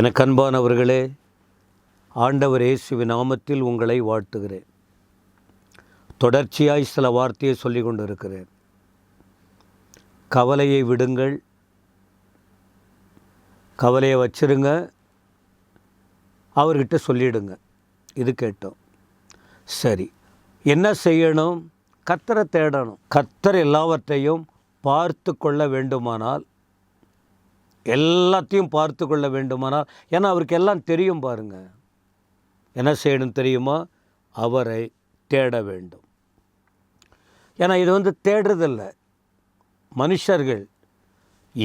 எனக்கு அன்பானவர்களே, ஆண்டவர் இயேசுவின் நாமத்தில் உங்களை வாழ்த்துகிறேன். தொடர்ச்சியாய் சில வார்த்தையை சொல்லிக் கொண்டிருக்கிறேன். கவலையை விடுங்கள், கவலையை வச்சிருங்க, அவர்கிட்ட சொல்லிடுங்க. இது கேட்டோம். சரி, என்ன செய்யணும்? கர்த்தரை தேடணும். கர்த்தர் எல்லாவற்றையும் பார்த்து கொள்ள வேண்டுமானால், எல்லாத்தையும் பார்த்து கொள்ள வேண்டுமானால், ஏன்னா அவருக்கு எல்லாம் தெரியும். பாருங்க, என்ன செய்யணும் தெரியுமா? அவரை தேட வேண்டும். ஏன்னா இது தேடுறதில்லை. மனுஷர்கள்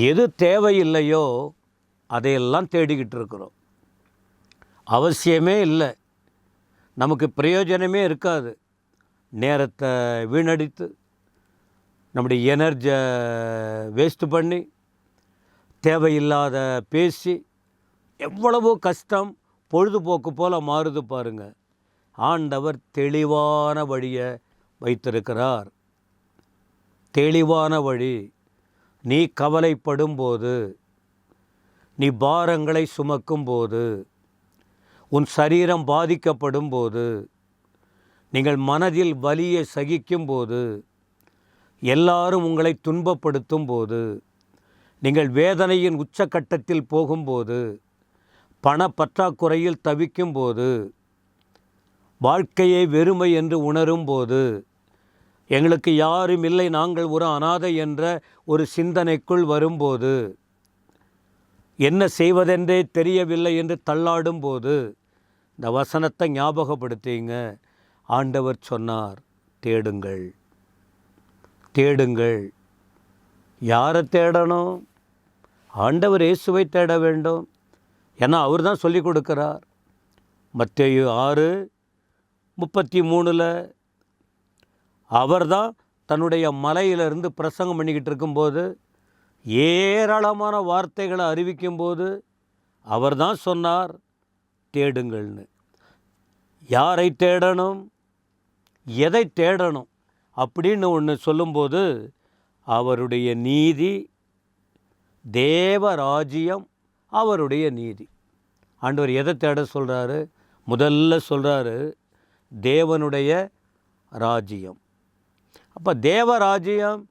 எது தேவையில்லையோ அதையெல்லாம் தேடிக்கிட்டு இருக்கிறோம். அவசியமே இல்லை, நமக்கு பிரயோஜனமே இருக்காது. நேரத்தை வீணடித்து, நம்முடைய எனர்ஜியை வேஸ்ட் பண்ணி, தேவையில்லாத பேசி, எவ்வளவோ கஷ்டம் பொழுதுபோக்கு போல் மாறுது பாருங்க. ஆண்டவர் தெளிவான வழியை வைத்திருக்கிறார். தெளிவான வழி. நீ கவலைப்படும்போது, நீ பாரங்களை சுமக்கும்போது, உன் சரீரம் பாதிக்கப்படும் போது, நீங்கள் மனதில் வலியை சகிக்கும்போது, எல்லாரும் உங்களை துன்பப்படுத்தும் போது, நீங்கள் வேதனையின் உச்சக்கட்டத்தில் போகும்போது, பண பற்றாக்குறையில் தவிக்கும்போது, வாழ்க்கையை வெறுமை என்று உணரும்போது, எங்களுக்கு யாரும் இல்லை, நாங்கள் ஒரு அனாதை என்ற ஒரு சிந்தனைக்குள் வரும்போது, என்ன செய்வதென்றே தெரியவில்லை என்று தள்ளாடும்போது, இந்த வசனத்தை ஞாபகப்படுத்திங்க. ஆண்டவர் சொன்னார், தேடுங்கள், தேடுங்கள். யாரை தேடணும்? ஆண்டவர் இயேசுவை தேட வேண்டும். ஏன்னா அவர் தான் சொல்லிக் கொடுக்கிறார். மத்தேயு 6:33 அவர் தான் தன்னுடைய மலையிலிருந்து பிரசங்கம் பண்ணிக்கிட்டு இருக்கும்போது, ஏராளமான வார்த்தைகளை அறிவிக்கும்போது அவர் தான் சொன்னார், தேடுங்கள்னு. யாரை தேடணும், எதை தேடணும் அப்படின்னு ஒன்று சொல்லும்போது, அவருடைய நீதி, தேவராஜ்யம், அவருடைய நீதி. ஆண்டவர் எதை தேட சொல்கிறாரு? முதல்ல சொல்கிறாரு, தேவனுடைய ராஜ்யம். அப்போ தேவராஜ்யம்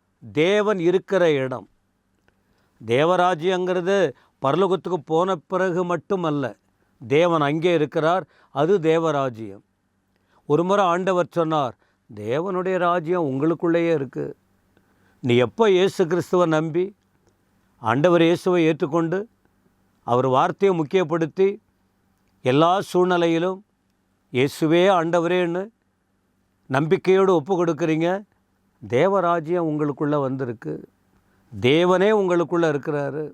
தேவன் இருக்கிற இடம். தேவராஜ்யங்கிறது பரலோகத்துக்கு போன பிறகு மட்டுமல்ல, தேவன் அங்கே இருக்கிறார். அது தேவராஜ்யம். ஒரு முறை ஆண்டவர் சொன்னார், தேவனுடைய ராஜ்யம் உங்களுக்குள்ளேயே இருக்குது. நீ எப்போ இயேசு கிறிஸ்துவை நம்பி, ஆண்டவர் இயேசுவை ஏற்றுக்கொண்டு, அவர் வார்த்தையை முக்கியப்படுத்தி, எல்லா சூழ்நிலையிலும் இயேசுவே ஆண்டவரேன்னு நம்பிக்கையோடு ஒப்பு கொடுக்குறீங்க, தேவராஜ்யம் உங்களுக்குள்ளே வந்திருக்கு. தேவனே உங்களுக்குள்ளே இருக்கிறாரு.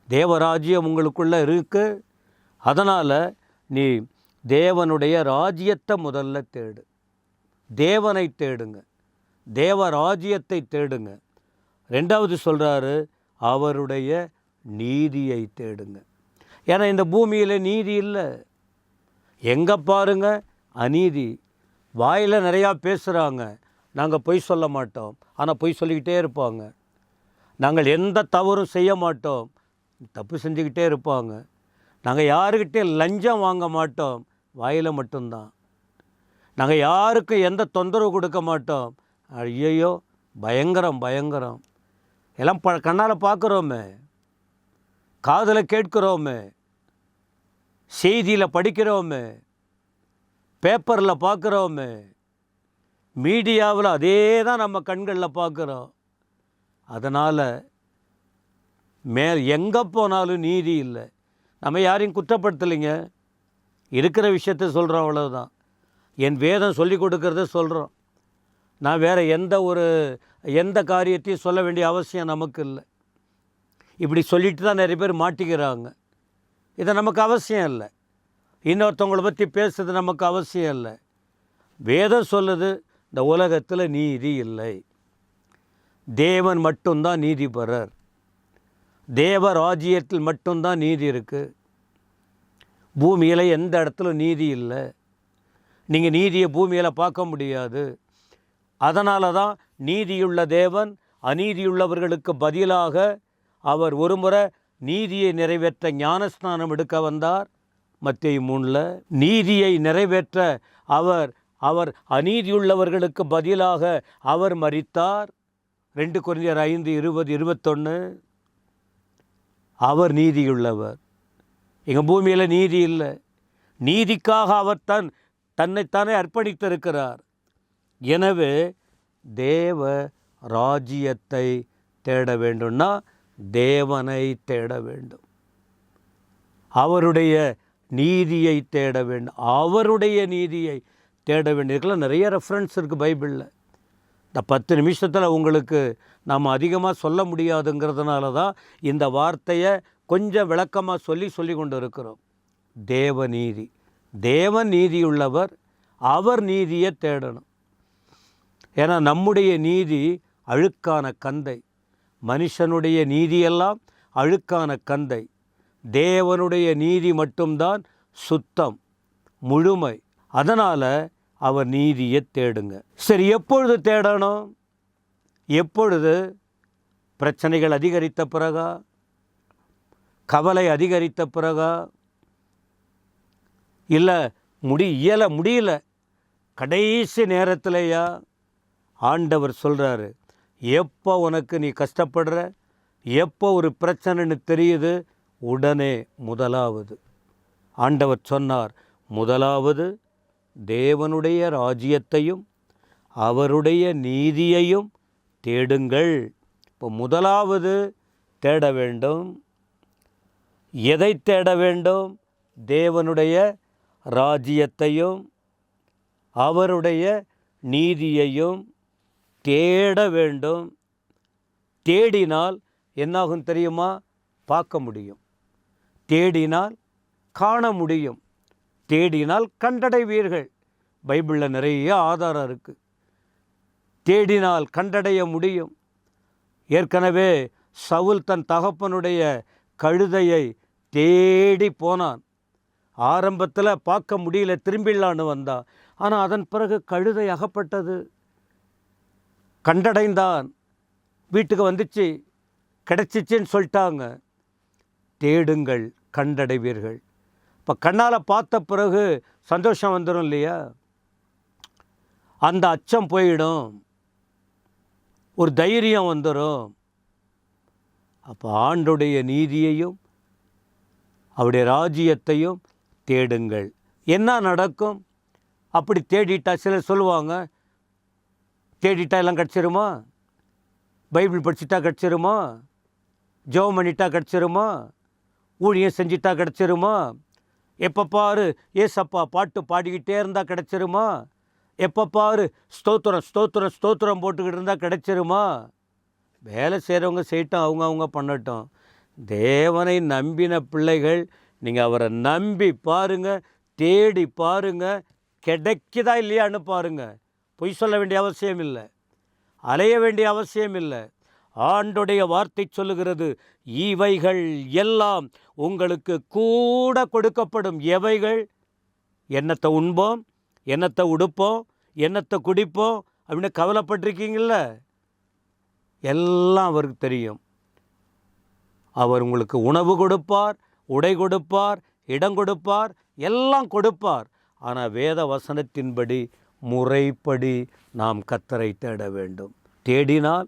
தேவராஜ்யம் உங்களுக்குள்ளே இருக்கு. அதனால் நீ தேவனுடைய ராஜ்யத்தை முதல்ல தேடு. தேவனை தேடுங்க, தேவராஜ்யத்தை தேடுங்க. ரெண்டாவது சொல்கிறாரு, அவருடைய நீதியை தேடுங்க. ஏன்னா இந்த பூமியில் நீதி இல்லை. எங்கே பாருங்க அநீதி. வாயில் நிறையா பேசுகிறாங்க, நாங்கள் பொய் சொல்ல மாட்டோம், ஆனால் பொய் சொல்லிக்கிட்டே இருப்பாங்க. நாங்கள் எந்த தவறும் செய்ய மாட்டோம், தப்பு செஞ்சுக்கிட்டே இருப்பாங்க. நாங்கள் யாருக்கிட்டே லஞ்சம் வாங்க மாட்டோம், வாயில் மட்டும்தான். நாங்கள் யாருக்கும் எந்த தொந்தரவு கொடுக்க மாட்டோம். ஐயோ, பயங்கரம் பயங்கரம். எல்லாம் கண்ணால் பார்க்குறோமே, காதில் கேட்குறோமே, செய்தியில் படிக்கிறோமே, பேப்பரில் பார்க்குறோமே, மீடியாவில் அதே தான் நம்ம கண்களில் பார்க்குறோம். அதனால் எங்கே போனாலும் நீதி இல்லை. நம்ம யாரையும் குற்றப்படுத்தலைங்க, இருக்கிற விஷயத்த சொல்கிறோம், அவ்வளோதான். என் வேதம் சொல்லி கொடுக்கறத சொல்கிறோம். நான் வேறு எந்த காரியத்தையும் சொல்ல வேண்டிய அவசியம் நமக்கு இல்லை. இப்படி சொல்லிட்டு தான் நிறைய பேர் மாட்டிக்கிறாங்க. இதை நமக்கு அவசியம் இல்லை. இன்னொருத்தவங்களை பற்றி பேசுறது நமக்கு அவசியம் இல்லை. வேதம் சொல்லுது, இந்த உலகத்தில் நீதி இல்லை, தேவன் மட்டும்தான் நீதிபரர். தேவராஜ்யத்தில் மட்டும்தான் நீதி இருக்குது. பூமியில் எந்த இடத்துல நீதி இல்லை. நீங்கள் நீதியை பூமியில் பார்க்க முடியாது. அதனால தான் நீதியுள்ள தேவன் அநீதியுள்ளவர்களுக்கு பதிலாக அவர் ஒருமுறை நீதியை நிறைவேற்ற ஞானஸ்நானம் எடுக்க வந்தார். மத்தேயு 3. நீதியை நிறைவேற்ற அவர் அநீதியுள்ளவர்களுக்கு பதிலாக அவர் மரித்தார். 2 கொரிந்தியர் 5, 20, 21. அவர் நீதியுள்ளவர். எங்கள் பூமியில் நீதி இல்லை. நீதிக்காக அவர் தன்னைத்தானே அர்ப்பணித்திருக்கிறார். எனவே தேவ ராஜ்யத்தை தேட வேண்டும்னா தேவனை தேட வேண்டும். அவருடைய நீதியை தேட வேண்டும். அவருடைய நீதியை தேட வேண்டியதுக்கெல்லாம் நிறைய ரெஃபரன்ஸ் இருக்குது பைபிளில். இந்த 10 நிமிஷத்தில் உங்களுக்கு நாம் அதிகமாக சொல்ல முடியாதுங்கிறதுனால தான் இந்த வார்த்தையை கொஞ்சம் விளக்கமாக சொல்லி கொண்டு இருக்கிறோம். தேவநீதி. தேவன் நீதியுள்ளவர். அவர் நீதியை தேடணும். ஏன்னா நம்முடைய நீதி அழுக்கான கந்தை. மனுஷனுடைய நீதியெல்லாம் அழுக்கான கந்தை. தேவனுடைய நீதி மட்டும்தான் சுத்தம், முழுமை. அதனால் அவர் நீதியை தேடுங்க. சரி, எப்பொழுது தேடணும்? எப்பொழுது? பிரச்சனைகள் அதிகரித்த பிறகா? கவலை அதிகரித்த பிறகா? இல்லை முடியல கடைசி நேரத்திலேயா? ஆண்டவர் சொல்கிறாரு, எப்போ உனக்கு நீ கஷ்டப்படுற, எப்போ ஒரு பிரச்சனைன்னு தெரியுது, உடனே முதலாவது ஆண்டவர் சொன்னார், முதலாவது தேவனுடைய ராஜ்யத்தையும் அவருடைய நீதியையும் தேடுங்கள். இப்போ முதலாவது தேட வேண்டும். எதை தேட வேண்டும்? தேவனுடைய ராஜ்யத்தையும் அவருடைய நீதியையும் தேட வேண்டும். தேடினால் என்னாகும் தெரியுமா? பார்க்க முடியும். தேடினால் காண முடியும். தேடினால் கண்டடைவீர்கள். பைபிளில் நிறைய ஆதாரம் இருக்குது. தேடினால் கண்டடைய முடியும். ஏற்கனவே சவுல் தன் தகப்பனுடைய கழுதையை தேடி போனான். ஆரம்பத்தில் பார்க்க முடியல, திரும்பிடலான்னு வந்தான். ஆனால் அதன் பிறகு கழுதை அகப்பட்டது. கண்டடைந்தான். வீட்டுக்கு வந்துச்சு, கிடச்சிச்சின்னு சொல்லிட்டாங்க. தேடுங்கள், கண்டடைவீர்கள். இப்போ கண்ணால் பார்த்த பிறகு சந்தோஷம் வந்துடும் இல்லையா? அந்த அச்சம் போயிடும், ஒரு தைரியம் வந்துடும். அப்போ ஆண்டுடைய நீதியையும் அவருடைய ராஜ்யத்தையும் தேடுங்கள். என்ன நடக்கும்? அப்படி தேடிட்டா, சிலர் சொல்லுவாங்க, தேடிட்டா எல்லாம் கிடச்சிருமா? பைபிள் படிச்சுட்டா கிடச்சிருமா? ஜெபம் பண்ணிட்டா கிடச்சிருமா? ஊழியம் செஞ்சிட்டா கிடச்சிருமா? எப்போ பாரு ஏசப்பா பாட்டு பாடிக்கிட்டே இருந்தால் கிடச்சிருமா? எப்போ பாரு ஸ்தோத்திரம் ஸ்தோத்திரம் ஸ்தோத்திரம் போட்டுக்கிட்டு இருந்தால் கிடச்சிருமா? வேலை செய்கிறவங்க செய்யட்டும், அவங்க பண்ணட்டும். தேவனை நம்பின பிள்ளைகள், நீங்கள் அவரை நம்பி பாருங்கள், தேடி பாருங்கள், கிடைக்குதா இல்லையான்னு பாருங்கள். பொய் சொல்ல வேண்டிய அவசியம் இல்லை, அலைய வேண்டிய அவசியம் இல்லை. ஆண்டுடைய வார்த்தை சொல்லுகிறது, இவைகள் எல்லாம் உங்களுக்கு கூட கொடுக்கப்படும். எவைகள்? என்னத்தை உண்போம், என்னத்தை உடுப்போம், என்னத்தை குடிப்போம் அப்படின்னு கவலைப்பட்டிருக்கீங்கள? எல்லாம் அவருக்கு தெரியும். அவர் உங்களுக்கு உணவு கொடுப்பார், உடை கொடுப்பார், இடம் கொடுப்பார், எல்லாம் கொடுப்பார். ஆனால் வேத வசனத்தின்படி, முறைப்படி நாம் கர்த்தரை தேட வேண்டும். தேடினால்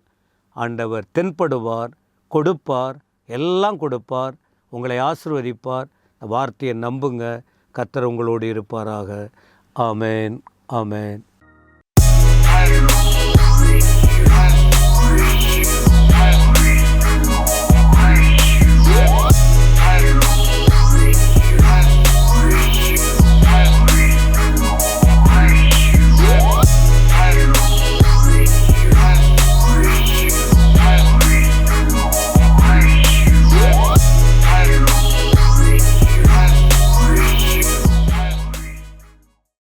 ஆண்டவர் தென்படுவார், கொடுப்பார், எல்லாம் கொடுப்பார், உங்களை ஆசீர்வதிப்பார். வார்த்தையை நம்புங்க. கர்த்தர் உங்களோடு இருப்பாராக. ஆமேன், ஆமேன்.